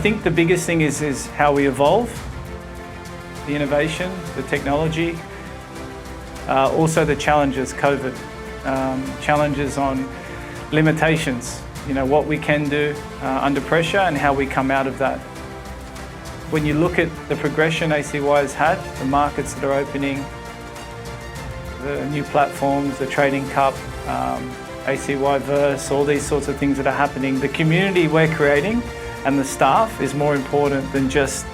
think the biggest thing is how we evolve, the innovation, the technology, also the challenges, COVID, challenges on limitations, what we can do under pressure and how we come out of that. When you look at the progression ACY has had, the markets that are opening, the new platforms, the Trading Cup, ACY Verse, all these sorts of things that are happening, the community we're creating and the staff is more important than just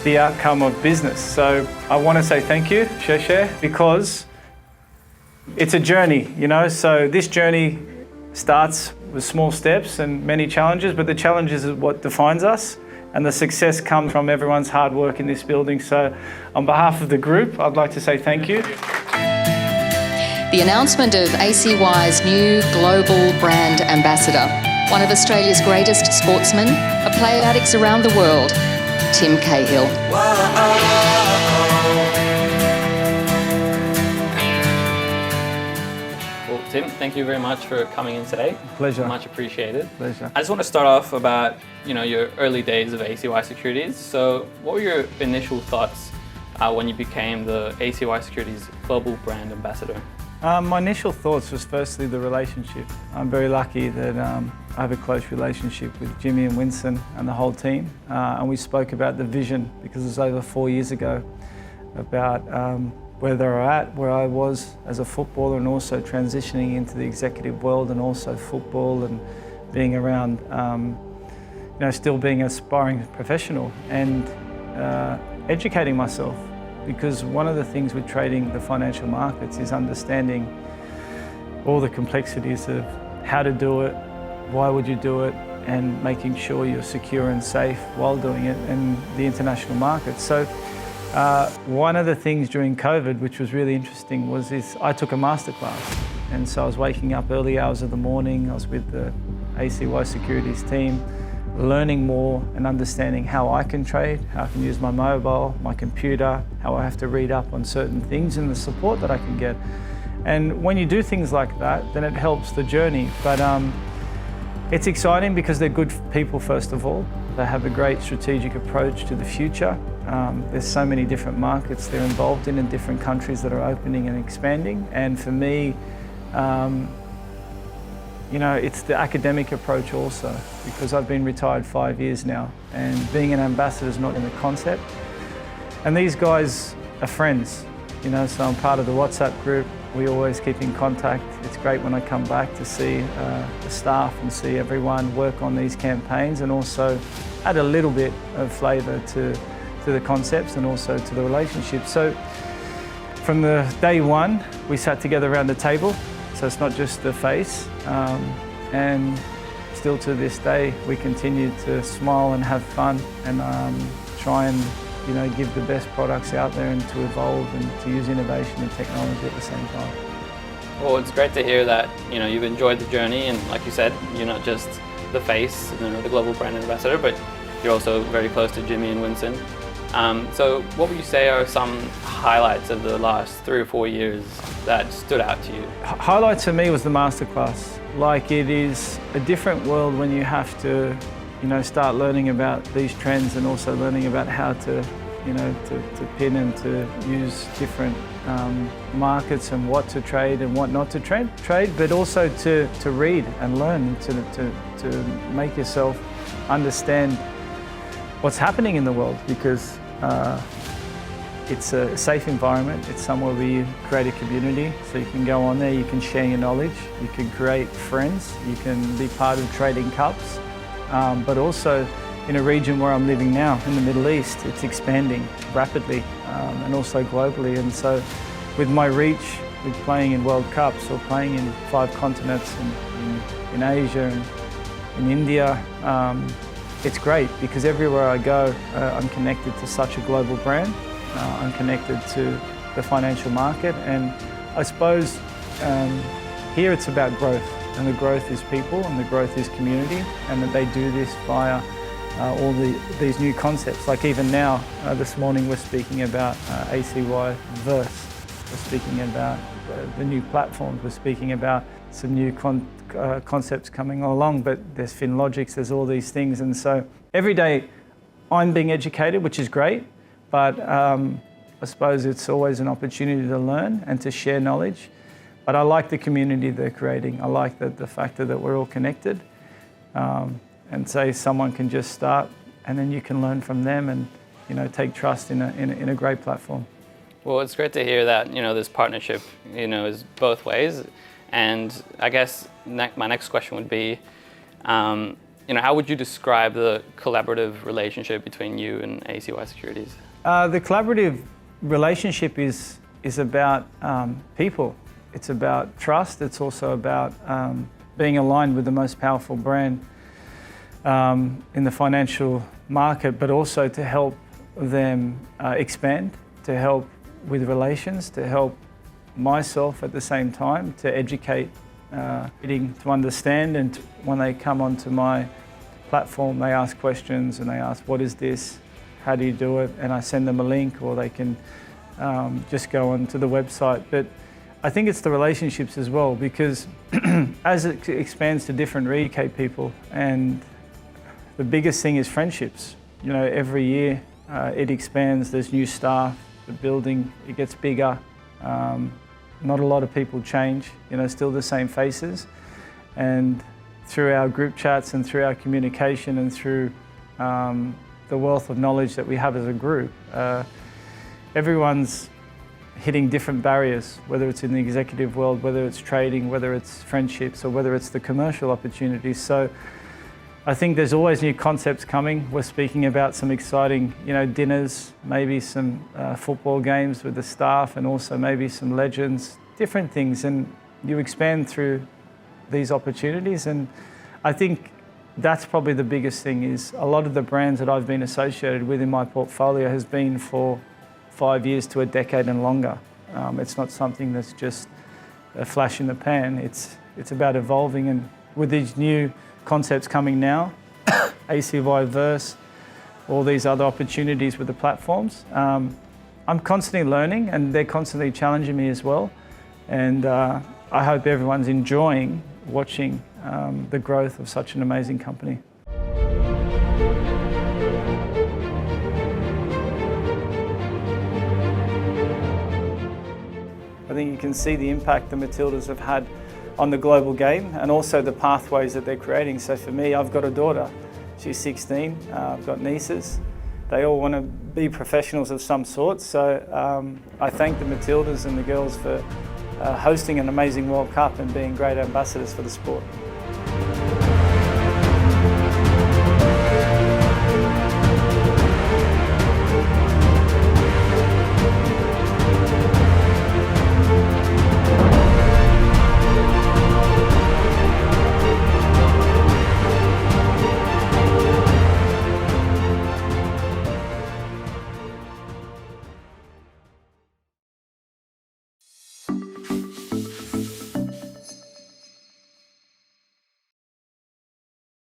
the outcome of business. So I want to say thank you, Sheshe, because it's a journey, so this journey starts with small steps and many challenges, but the challenges is what defines us, and the success comes from everyone's hard work in this building. So on behalf of the group, I'd like to say thank you. The announcement of ACY's new global brand ambassador, one of Australia's greatest sportsmen, a player addicts around the world, Tim Cahill. Well, Tim, thank you very much for coming in today. Pleasure. Much appreciated. Pleasure. I just want to start off about your early days of ACY Securities. So what were your initial thoughts when you became the ACY Securities Global Brand Ambassador? My initial thoughts was firstly the relationship. I'm very lucky that I have a close relationship with Jimmy and Winston and the whole team. And we spoke about the vision, because it was over 4 years ago, about where they're at, where I was as a footballer, and also transitioning into the executive world and also football, and being around, still being an aspiring professional and educating myself. Because one of the things with trading the financial markets is understanding all the complexities of how to do it, why would you do it, and making sure you're secure and safe while doing it in the international markets. So one of the things during COVID, which was really interesting, was I took a masterclass. And so I was waking up early hours of the morning, I was with the ACY Securities team, learning more and understanding how I can trade, how I can use my mobile, my computer, how I have to read up on certain things and the support that I can get. And when you do things like that, then it helps the journey. But it's exciting because they're good people, first of all. They have a great strategic approach to the future. There's so many different markets they're involved in different countries that are opening and expanding. And for me, it's the academic approach also, because I've been retired 5 years now, and being an ambassador is not in the concept. And these guys are friends, so I'm part of the WhatsApp group. We always keep in contact. It's great when I come back to see the staff and see everyone work on these campaigns, and also add a little bit of flavour to the concepts and also to the relationship. So from the day one, we sat together around the table. So it's not just the face, and still to this day we continue to smile and have fun and try and give the best products out there and to evolve and to use innovation and technology at the same time. Well, it's great to hear that you've enjoyed the journey, and like you said, you're not just the face, the global brand ambassador, but you're also very close to Jimmy and Winston. So what would you say are some highlights of the last 3 or 4 years that stood out to you? Highlight to me was the masterclass. Like, it is a different world when you have to, start learning about these trends, and also learning about how to, to pin and to use different markets and what to trade and what not to trade, but also to read and learn, to make yourself understand what's happening in the world, because it's a safe environment. It's somewhere where you create a community, so you can go on there, you can share your knowledge, you can create friends, you can be part of trading cups, but also in a region where I'm living now, in the Middle East, it's expanding rapidly, and also globally. And so with my reach, with playing in World Cups or playing in 5 continents, in Asia and in India, it's great, because everywhere I go, I'm connected to such a global brand. I'm connected to the financial market, and I suppose here it's about growth, and the growth is people, and the growth is community, and that they do this via all these new concepts. Like even now, this morning we're speaking about ACY Verse, we're speaking about the new platforms, we're speaking about some new concepts coming along, but there's FinLogics, there's all these things. And so every day I'm being educated, which is great, but I suppose it's always an opportunity to learn and to share knowledge. But I like the community they're creating. I like the factor that we're all connected, and say someone can just start and then you can learn from them and, you know, take trust in a great platform. Well, it's great to hear that, you know, this partnership, you know, is both ways. And I guess my next question would be, you know, how would you describe the collaborative relationship between you and ACY Securities? The collaborative relationship is about people. It's about trust. It's also about being aligned with the most powerful brand in the financial market, but also to help them expand, to help with relations, to help myself at the same time, to educate, to understand, and when they come onto my platform, they ask questions and they ask, what is this? How do you do it? And I send them a link, or they can just go onto the website. But I think it's the relationships as well, because as it expands to different educate people, and the biggest thing is friendships. You know, every year it expands, there's new staff, the building, it gets bigger. Not a lot of people change, you know, still the same faces. And through our group chats and through our communication and through the wealth of knowledge that we have as a group, everyone's hitting different barriers, whether it's in the executive world, whether it's trading, whether it's friendships, or whether it's the commercial opportunities. So I think there's always new concepts coming. We're speaking about some exciting, you know, dinners, maybe some football games with the staff, and also maybe some legends, different things. And you expand through these opportunities. And I think that's probably the biggest thing, is a lot of the brands that I've been associated with in my portfolio has been for 5 years to a decade and longer. It's not something that's just a flash in the pan. It's about evolving, and with these new concepts coming now, ACY Verse, all these other opportunities with the platforms, I'm constantly learning, and they're constantly challenging me as well. And I hope everyone's enjoying watching the growth of such an amazing company. I think you can see the impact the Matildas have had on the global game, and also the pathways that they're creating. So for me, I've got a daughter, she's 16, I've got nieces. They all want to be professionals of some sort. So I thank the Matildas and the girls for hosting an amazing World Cup and being great ambassadors for the sport.